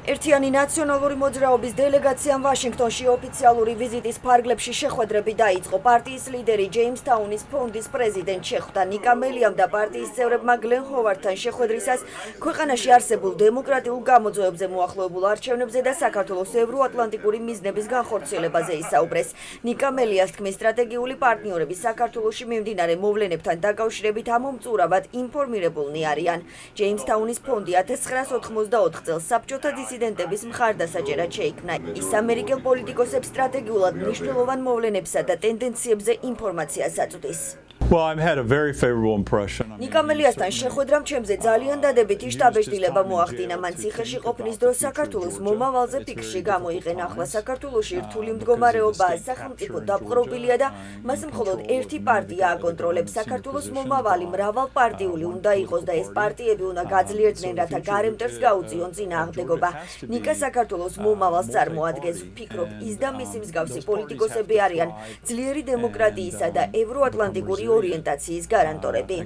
ერთიანი ნაციონალური მოძრაობის დელეგაციამ ვაშინგტონში ოფიციალური ვიზიტის ფარგლებში შეხვედრები დაიწყო. პარტიის ლიდერი ჯეიმსთაუნის ფონდის პრეზიდენტ შეხვდა ნიკა მელიამ და პარტიის წევრებმა გლენ ჰოვარდთან შეხვედრისას ქვეყანაში არსებულ დემოკრატიულ გამოძიებებზე მოახლოებულ არჩევნებზე და საქართველოს ევროატლანტიკური მიზნების განხორციელებაზე ისაუბრეს. ნიკა მელიას თქმის, სტრატეგიული პარტნიორები საქართველოში მიმდინარე მოვლენებთან დაკავშირებით ამომწურავად ინფორმირებულნი არიან. ჯეიმსთაუნის ფონდი 1994 წელს საბჭოთა დისიდენტების მხარდასაჭერად შეიქმნა. ის ამერიკელ პოლიტიკოსებს სტრატეგიულად მნიშვნელოვან მოვლენებსა და ტენდენციებზე ინფორმაციას აწვდის. ნიკა მელიასთან შეხვედრამ ჩემზე ძალიან დადებითი შთაბეჭდილება მოახდინა. მან ციხეში ყოფნის დროს საქართველოს მომავალზე ფიქრში გამოიყენა. ახლა საქართველოში რთული მდგომარეობაა, სახელმწიფო დაპყრობილია და მას მხოლოდ ერთი პარტია აკონტროლებს. საქართველოს მომავალი მრავალპარტიული უნდა იყოს და ეს პარტიები უნდა გაძლიერდნენ, რათა გარემტერს გაუწიონ წინააღმდეგობა. ნიკა საქართველოს მომავალს წარმოადგენს. ვფიქრობ, ის და მისი მსგავსი პოლიტიკოსები არიან ძლიერი დემოკრატიისა და ევროატლანტიკური ორიენტაციის გარანტორები.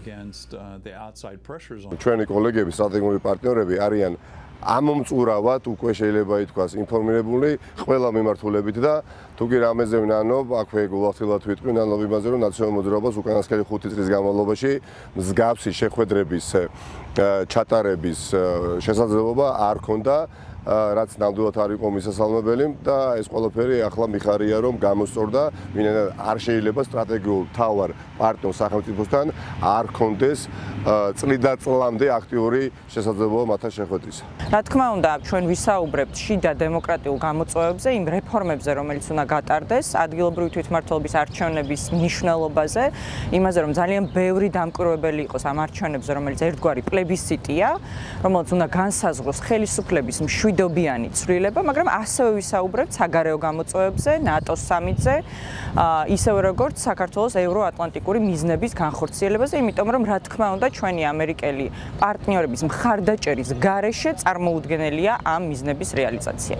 ჩვენი კოლეგები, სტრატეგიული პარტნიორები არიან ამომწურავად უკვე შეიძლება ითქვას ინფორმირებული ყველა მიმართულებით და თუ კი რამეზე ვნანობ, აქვე გულახდილად ვიტყვი, ნანობ იმაზე, რომ ნაციონალურ მოძრაობას უკანასკნელი 5 წლის განმავლობაში მსგავსი შეხვედრების ჩატარების შესაძლებლობა არ ჰქონდა. რაც ნამდვილად არ იყო მისასალმებელი და ეს ყველაფერი ახლა მიხარია რომ გამოსწორდა, ვინაიდან არ შეიძლება სტრატეგიულ თავარ პარტნიორ სახელმწიფოსთან არ ჰქონდეს წლიდან წლამდე აქტიური შესაძლებლობა მათთან შეხვედრისა. რა თქმა უნდა, ჩვენ ვისაუბრებთ შიდა დემოკრატიულ გამოწვევებზე, იმ რეფორმებზე, რომელიც უნდა გატარდეს, ადგილობრივი თვითმმართველობის არჩევნების მნიშვნელობაზე, იმაზე, რომ ძალიან ბევრი დამკვირვებელი იყოს ამ არჩევნებზე, რომელიც ერთგვარი პლებისციტია, რომელიც უნდა განსაზღვროს ხელისუფლების მშვიდობიანი ცვლილება, მაგრამ ასევე ვისაუბრებთ საგარეო გამოწვევებზე, ნატოს სამიტზე, ისევე როგორც საქართველოს ევროატლანტიკური მიზნების განხორციელებაზე, იმიტომ რომ რა თქმა უნდა, ჩვენი ამერიკელი პარტნიორების მხარდაჭერის გარეშე წარმოუდგენელია ამ მიზნების რეალიზაცია.